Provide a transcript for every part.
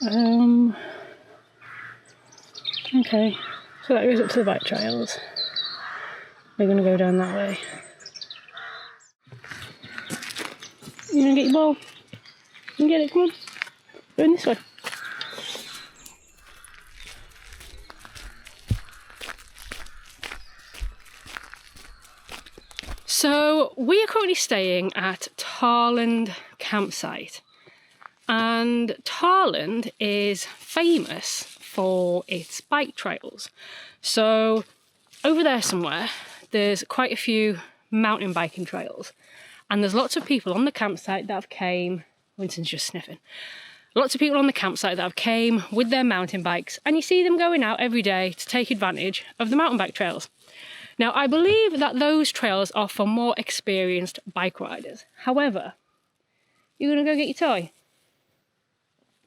Okay, so that goes up to the bike trails. We're going to go down that way. You going to get your ball? You can get it, come on. Going this way. So we are currently staying at Tarland campsite, and Tarland is famous for its bike trails. So over there somewhere there's quite a few mountain biking trails, and there's lots of people on the campsite that have came. Winston's just sniffing. Lots of people on the campsite that have came with their mountain bikes, and you see them going out every day to take advantage of the mountain bike trails. Now, I believe that those trails are for more experienced bike riders. However, you're going to go get your toy?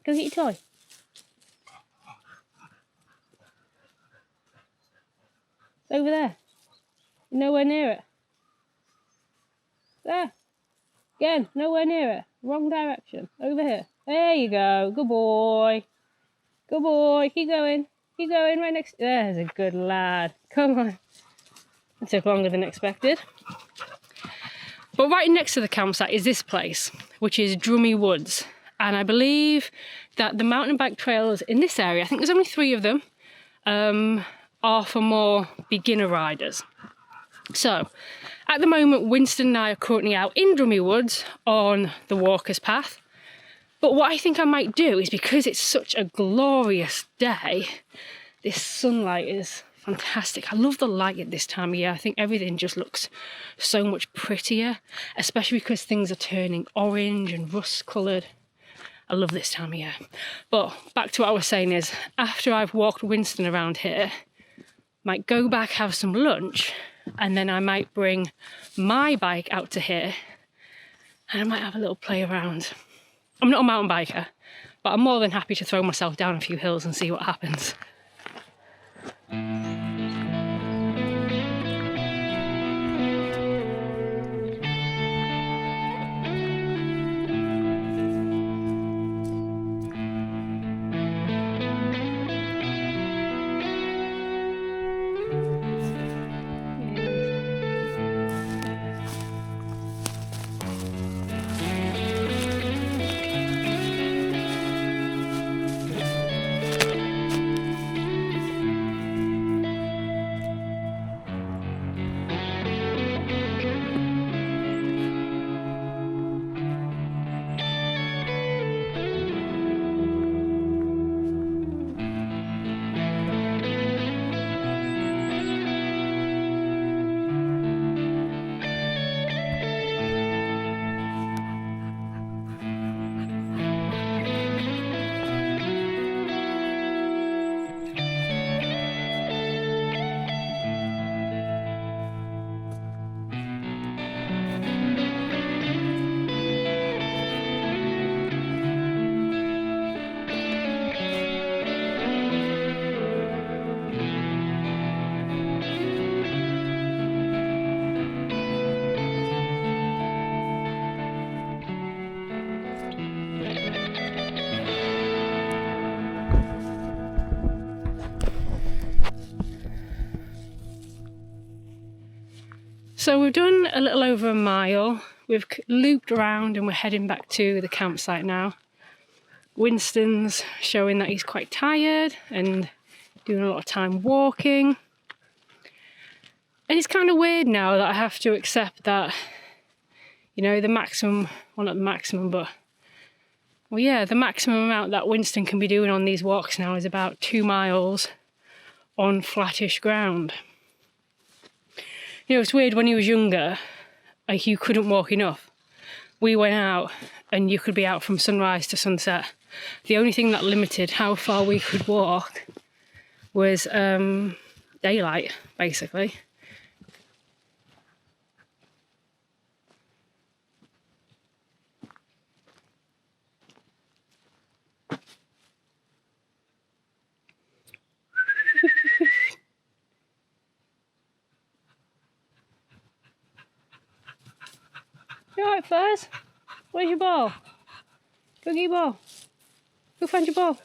Go get your toy. It's over there. You're nowhere near it. There. Again, nowhere near it. Wrong direction. Over here. There you go. Good boy. Good boy. Keep going. Keep going. Right next. There's a good lad. Come on. It took longer than expected. But right next to the campsite is this place, which is Drummy Woods. And I believe that the mountain bike trails in this area, I think there's only 3 of them, are for more beginner riders. So, at the moment, Winston and I are currently out in Drummy Woods on the walker's path. But what I think I might do is, because it's such a glorious day, this sunlight is fantastic. I love the light at this time of year. I think everything just looks so much prettier, especially because things are turning orange and rust coloured. I love this time of year. But back to what I was saying is, after I've walked Winston around here, might go back, have some lunch, and then I might bring my bike out to here and I might have a little play around. I'm not a mountain biker, but I'm more than happy to throw myself down a few hills and see what happens. So we've done a little over a mile. We've looped around and we're heading back to the campsite now. Winston's showing that he's quite tired and doing a lot of time walking. And it's kind of weird now that I have to accept that, you know, the maximum, well not the maximum, but, well yeah, the maximum amount that Winston can be doing on these walks now is about 2 miles on flattish ground. You know, it's weird, when he was younger, like, you couldn't walk enough. We went out and you could be out from sunrise to sunset. The only thing that limited how far we could walk was daylight, basically. You alright, Fuzz? Where's your ball? Go get your ball. Go find your ball.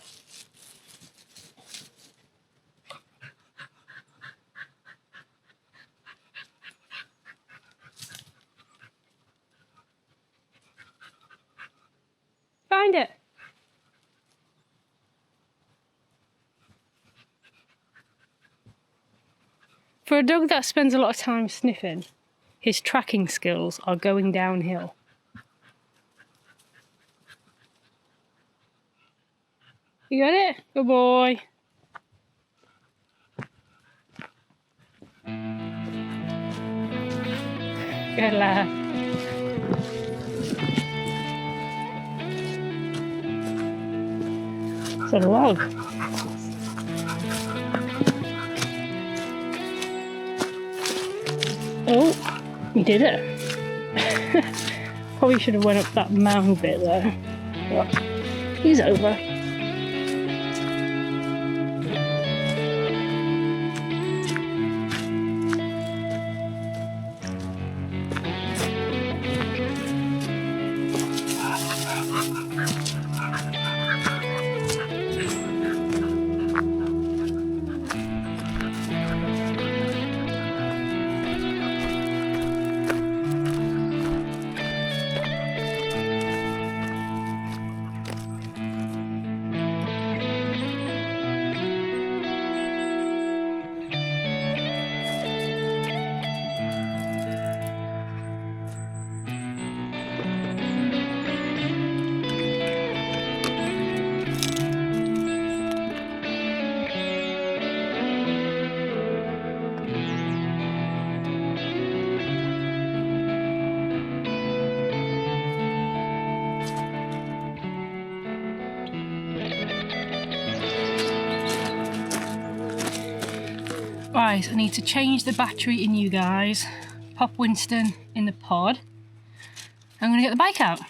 Find it. For a dog that spends a lot of time sniffing, his tracking skills are going downhill. You got it? Good boy. Good lad. It's a log. Oh, you did it. Probably should have went up that mound bit there. But he's over. Right, I need to change the battery in you guys, pop Winston in the pod. I'm going to get the bike out.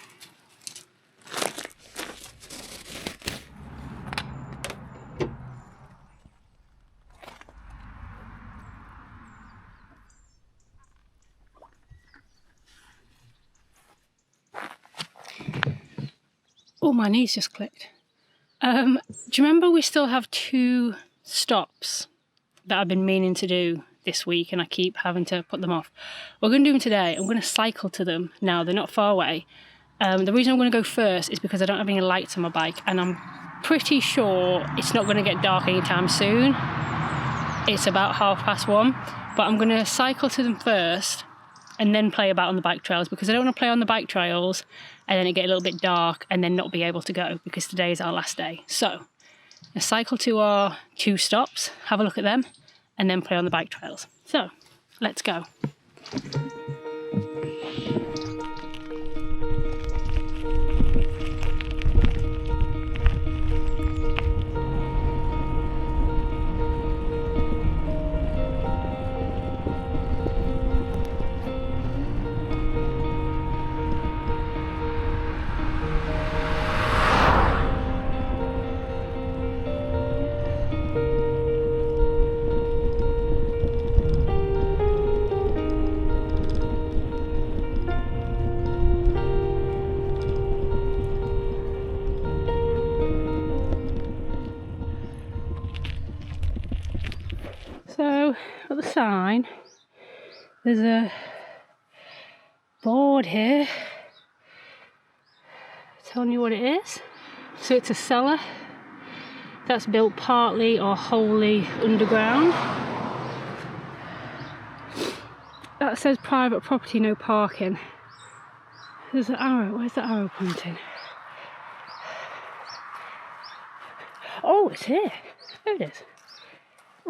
Oh, my knees just clicked. Do you remember we still have 2 stops that I've been meaning to do this week and I keep having to put them off? We're going to do them today. I'm going to cycle to them now. They're not far away. The reason I'm going to go first is because I don't have any lights on my bike and I'm pretty sure it's not going to get dark anytime soon. It's about 1:30, but I'm going to cycle to them first and then play about on the bike trails because I don't want to play on the bike trails and then it get a little bit dark and then not be able to go because today is our last day. So I cycle to our 2 stops, have a look at them, and then play on the bike trails. So, let's go. So, at the sign, there's a board here telling you what it is. So it's a cellar that's built partly or wholly underground. That says private property, no parking. There's an arrow. Where's the arrow pointing? Oh, it's here. There it is.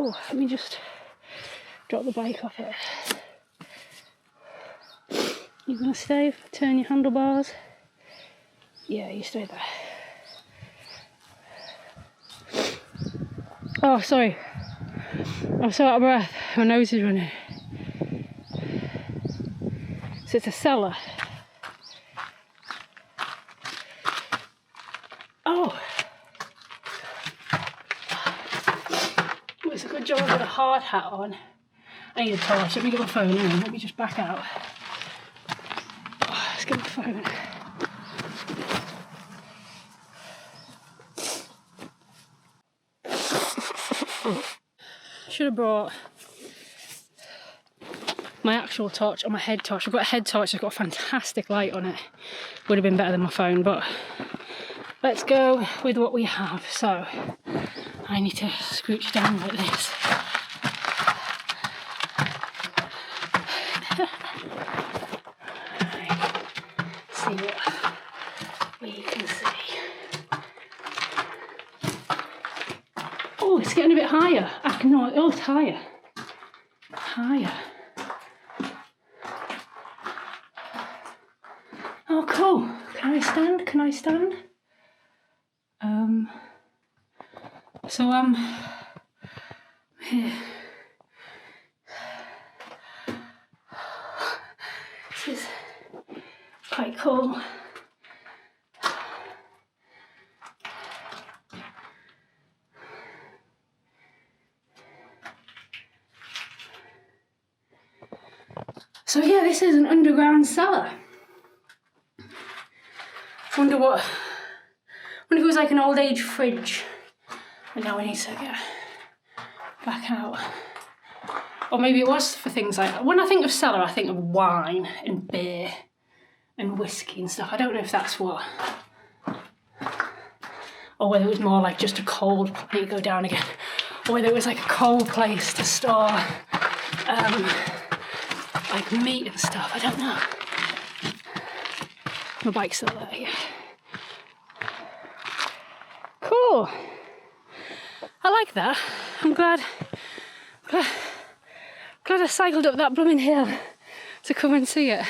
Oh, let me just drop the bike off here. You gonna stay if I turn your handlebars? Yeah, you stay there. Oh, sorry. I'm so out of breath. My nose is running. So it's a cellar. Oh. It's a good job I've got a hard hat on. I need a torch. Let me get my phone in. Let me just back out. Oh, let's get my phone. should have brought my actual torch or my head torch. I've got a head torch, it's got a fantastic light on it. Would have been better than my phone, but let's go with what we have. So I need to scooch down like this. See what we can see. Oh, it's getting a bit higher. Oh, it's higher. Higher. Oh, cool. Can I stand? Can I stand? So I'm here. This is quite cool. So yeah, this is an underground cellar. Wonder if it was like an old age fridge. And now we need to get back out. Or maybe it was for things like, when I think of cellar, I think of wine and beer and whiskey and stuff. I don't know if that's what, or whether it was more like just a cold, need to go down again, or whether it was like a cold place to store like meat and stuff. I don't know. My bike's still there, yeah. Cool. I like that. I'm glad I cycled up that blooming hill to come and see it.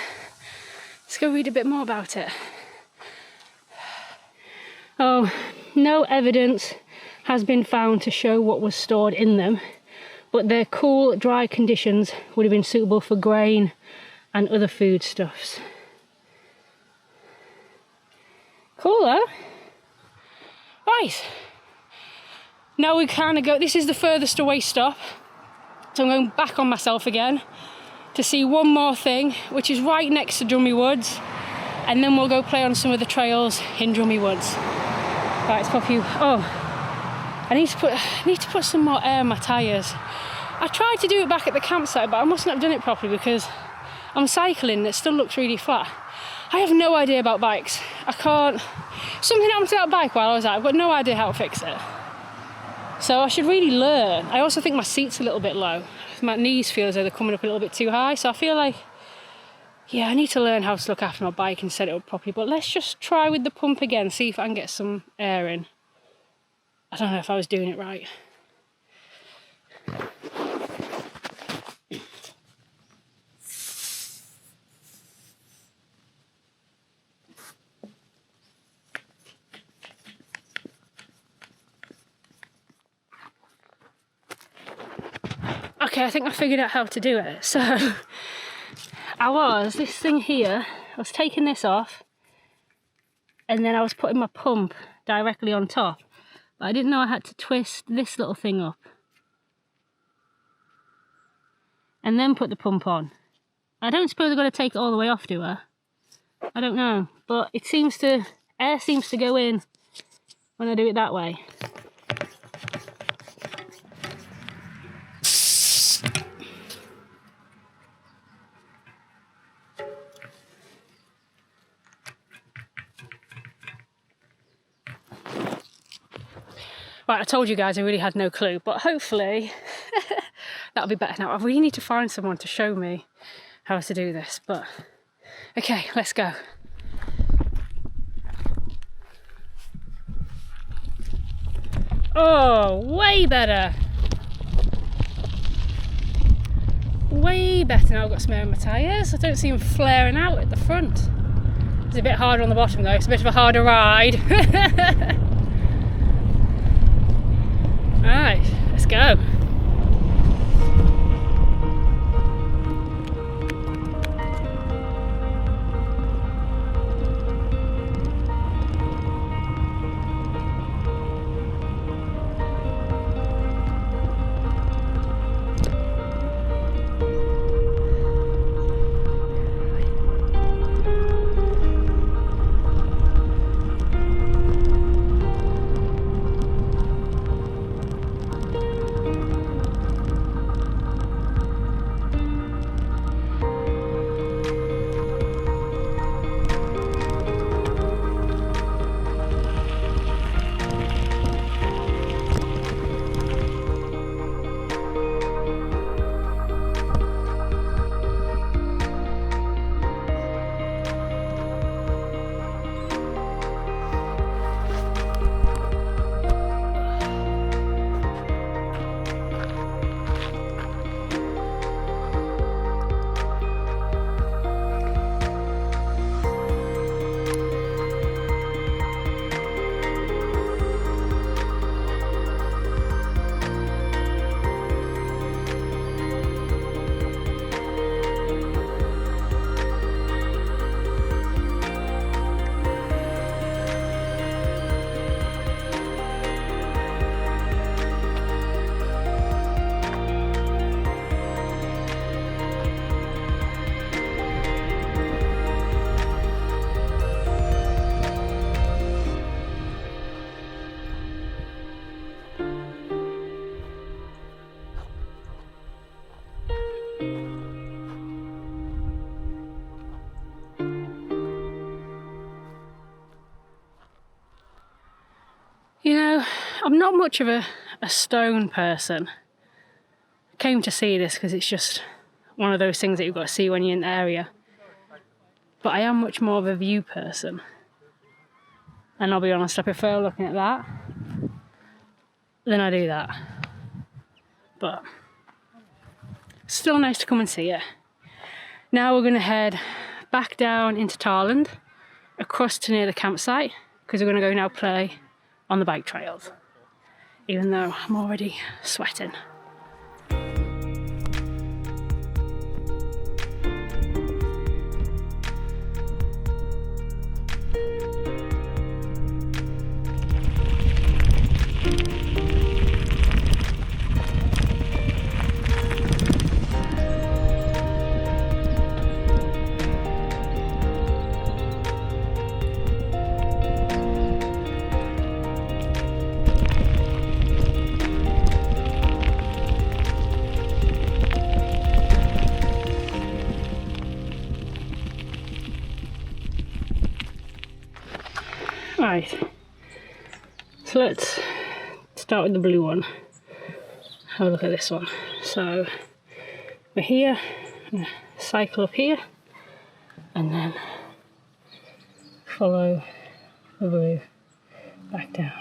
Let's go read a bit more about it. Oh, no evidence has been found to show what was stored in them, but their cool, dry conditions would have been suitable for grain and other foodstuffs. Cool, huh? Right. Now we kind of go, this is the furthest away stop. So I'm going back on myself again to see one more thing, which is right next to Drummy Woods. And then we'll go play on some of the trails in Drummy Woods. Right, let's pop you. Oh, I need to put some more air in my tyres. I tried to do it back at the campsite, but I must not have done it properly because I'm cycling and it still looks really flat. I have no idea about bikes. I can't. Something happened to that bike while I was out. I've got no idea how to fix it. So I should really learn. I also think my seat's a little bit low. My knees feel as though they're coming up a little bit too high. So I feel like, yeah, I need to learn how to look after my bike and set it up properly. But let's just try with the pump again, see if I can get some air in. I don't know if I was doing it right. Okay, I think I figured out how to do it. So this thing here, I was taking this off and then I was putting my pump directly on top. But I didn't know I had to twist this little thing up and then put the pump on. I don't suppose I've got to take it all the way off, do I? I don't know, but it seems to, air seems to go in when I do it that way. Right, I told you guys I really had no clue, but hopefully that'll be better now. I really need to find someone to show me how to do this, but okay, let's go. Oh, way better. Way better now I've got some air in my tyres. I don't see them flaring out at the front. It's a bit harder on the bottom though, it's a bit of a harder ride. Alright, let's go. not much of a stone person. I came to see this because it's just one of those things that you've got to see when you're in the area. But I am much more of a view person. And I'll be honest, I prefer looking at that than I do that. But still nice to come and see it. Now we're going to head back down into Tarland, across to near the campsite, because we're going to go now play on the bike trails. Even though I'm already sweating. Right, so let's start with the blue one. Have a look at this one. So we're here, cycle up here, and then follow the blue back down.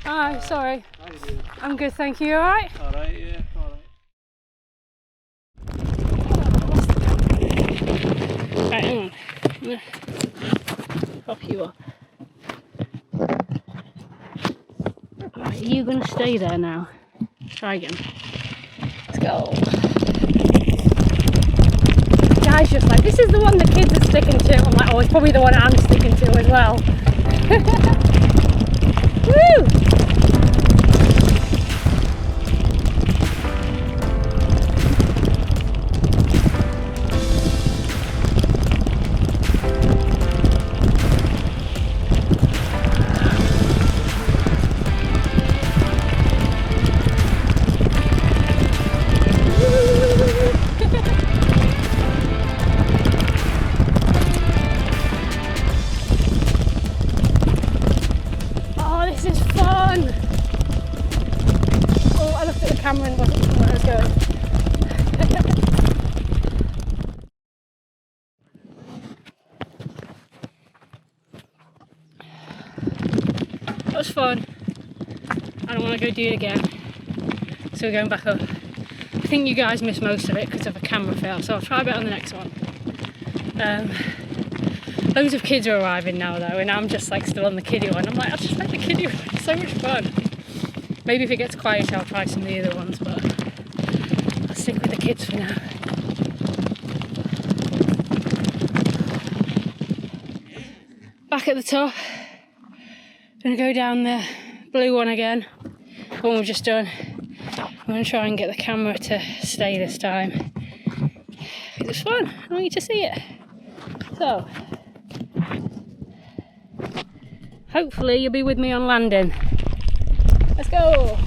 Hi, sorry. How you doing? I'm good, thank you. You alright? Alright, yeah, alright. Right, hang on. Pop you up. Right, are you gonna stay there now? Try again. Let's go. The guy's just like, this is the one the kids are sticking to. I'm like, oh, it's probably the one I'm sticking to as well. Woo! Cameron wasn't where I was going. That was fun. I don't want to go do it again. So we're going back up. I think you guys missed most of it because of a camera fail, so I'll try a bit on the next one. Loads of kids are arriving now though, and I'm just like still on the kiddie one. I'm like, I just like the kiddie one, it's so much fun. Maybe if it gets quieter I'll try some of the other ones, but I'll stick with the kids for now. Back at the top, gonna go down the blue one again, the one we've just done. I'm gonna try and get the camera to stay this time. It was fun, I want you to see it. So, hopefully you'll be with me on landing. Let's go!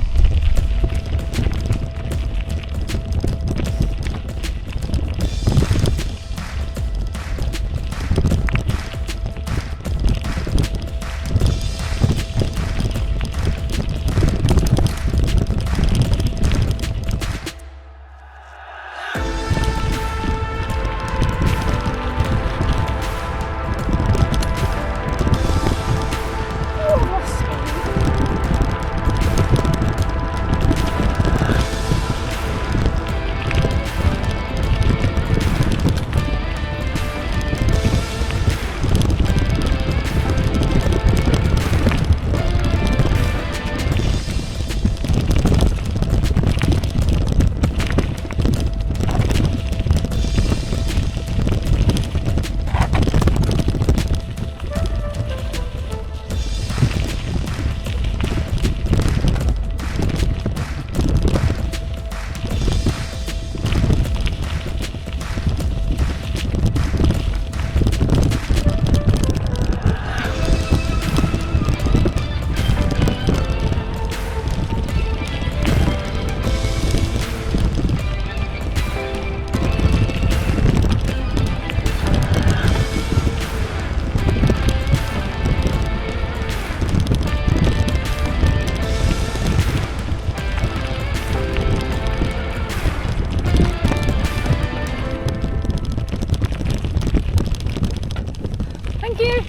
Thank you.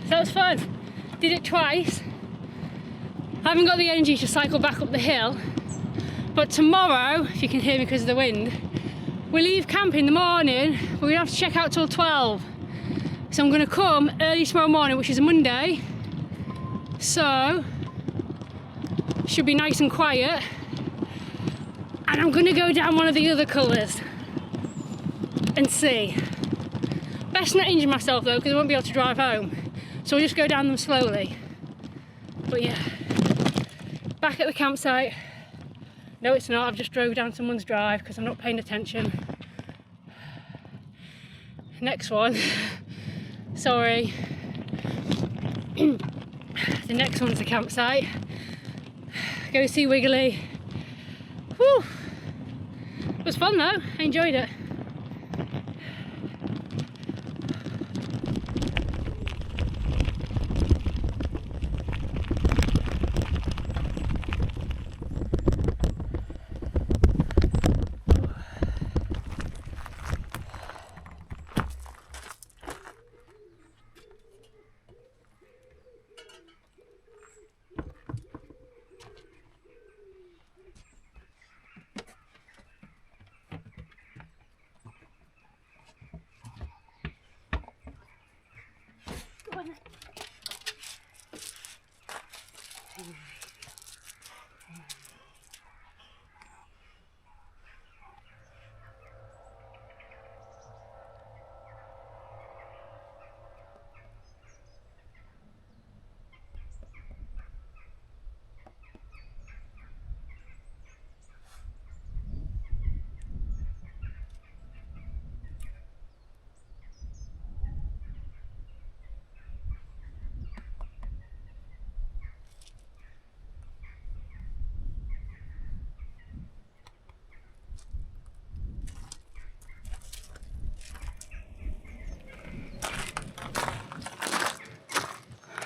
So that was fun. Did it twice. I haven't got the energy to cycle back up the hill, but tomorrow, if you can hear me because of the wind, we leave camp in the morning. We're gonna have to check out till 12. So I'm gonna come early tomorrow morning, which is a Monday. So, should be nice and quiet. And I'm gonna go down one of the other colours and see. Best not injure myself though, because I won't be able to drive home. So we'll just go down them slowly. But yeah, back at the campsite. No, it's not. I've just drove down someone's drive because I'm not paying attention. Next one. Sorry. The next one's the campsite. Go see Wiggly. Whew. It was fun though. I enjoyed it.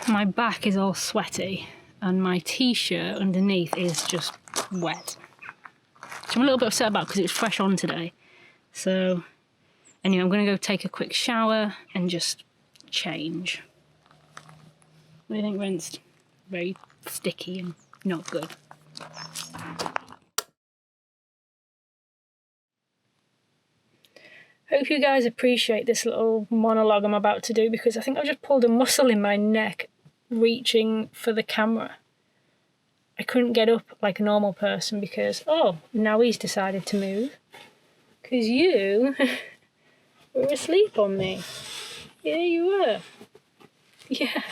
My back is all sweaty and my t-shirt underneath is just wet, which I'm a little bit upset about because it was fresh on today. So anyway, I'm going to go take a quick shower and just change. What do you think, rinsed? Very sticky and not good. Hope you guys appreciate this little monologue I'm about to do, because I think I've just pulled a muscle in my neck reaching for the camera. I couldn't get up like a normal person because, oh, now he's decided to move. Because you were asleep on me. Yeah, you were. Yeah.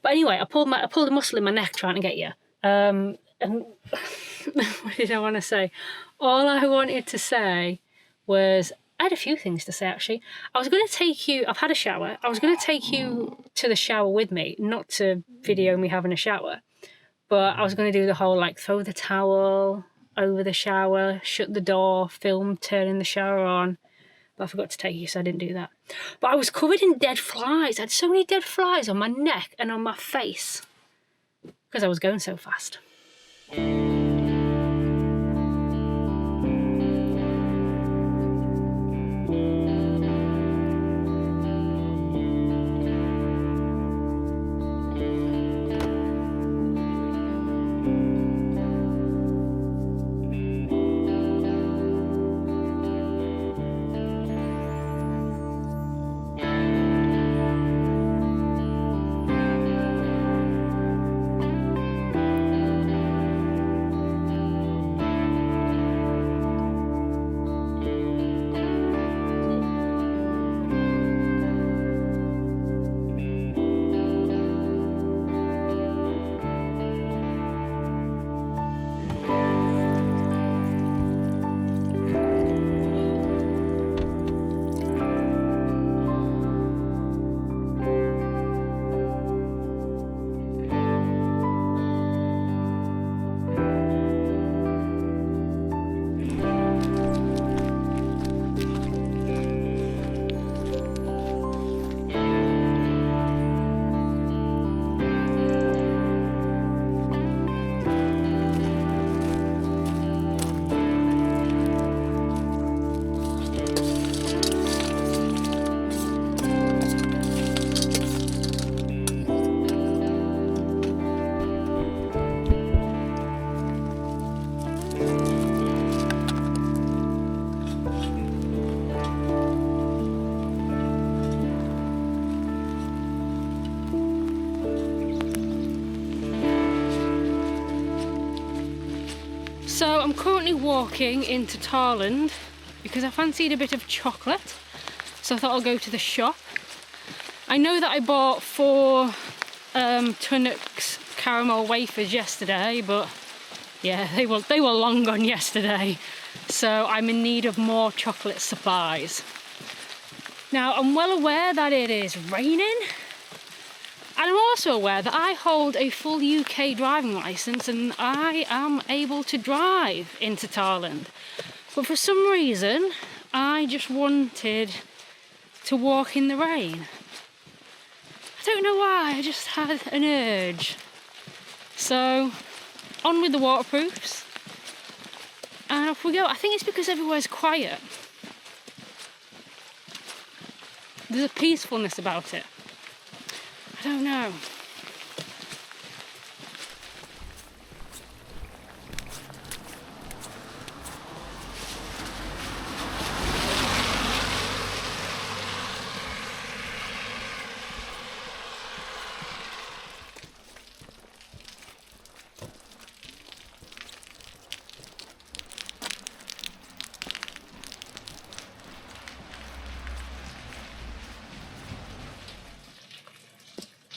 But anyway, I pulled a muscle in my neck trying to get you. And what did I want to say? All I wanted to say was, I had a few things to say actually. I was going to take you, I've had a shower, I was going to take you to the shower with me, not to video me having a shower, but I was going to do the whole like throw the towel over the shower, shut the door, film turning the shower on, but I forgot to take you so I didn't do that. But I was covered in dead flies. I had so many dead flies on my neck and on my face because I was going so fast. So I'm currently walking into Tarland because I fancied a bit of chocolate. So I thought I'll go to the shop. I know that I bought 4 Tunnocks caramel wafers yesterday, but yeah, they were long gone yesterday. So I'm in need of more chocolate supplies. Now I'm well aware that it is raining. And I'm also aware that I hold a full UK driving licence and I am able to drive into Tarland. But for some reason, I just wanted to walk in the rain. I don't know why, I just had an urge. So, on with the waterproofs. And off we go. I think it's because everywhere's quiet. There's a peacefulness about it. I don't know.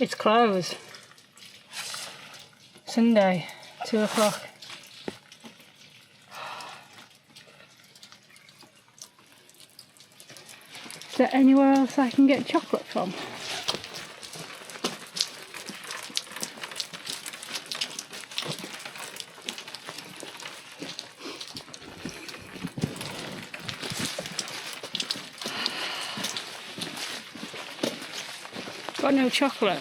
It's closed. Sunday, 2 o'clock. Is there anywhere else I can get chocolate from? Got no chocolate.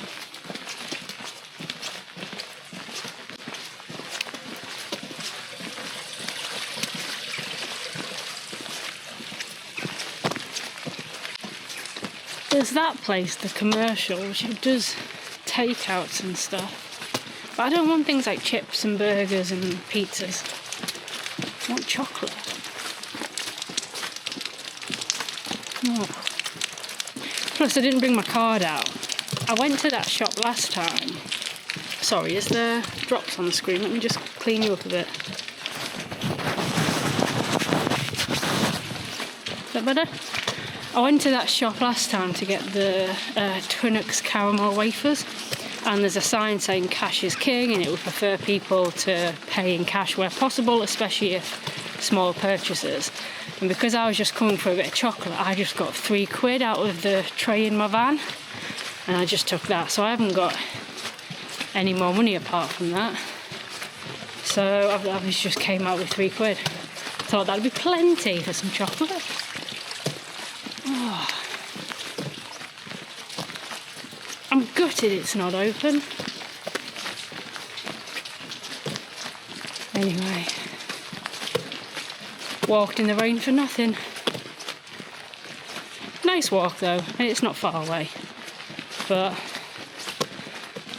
There's that place, the Commercial, which does takeouts and stuff. But I don't want things like chips and burgers and pizzas. I want chocolate. Oh. Plus, I didn't bring my card out. I went to that shop last time. Sorry, is there drops on the screen? Let me just clean you up a bit. Is that better? I went to that shop last time to get the Tunnocks caramel wafers, and there's a sign saying cash is king and it would prefer people to pay in cash where possible, especially if small purchases. And because I was just coming for a bit of chocolate, I just got £3 out of the tray in my van and I just took that, so I haven't got any more money apart from that. So I just came out with £3. Thought that'd be plenty for some chocolate. Oh. I'm gutted it's not open. Anyway, walked in the rain for nothing. Nice walk though, and it's not far away. But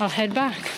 I'll head back.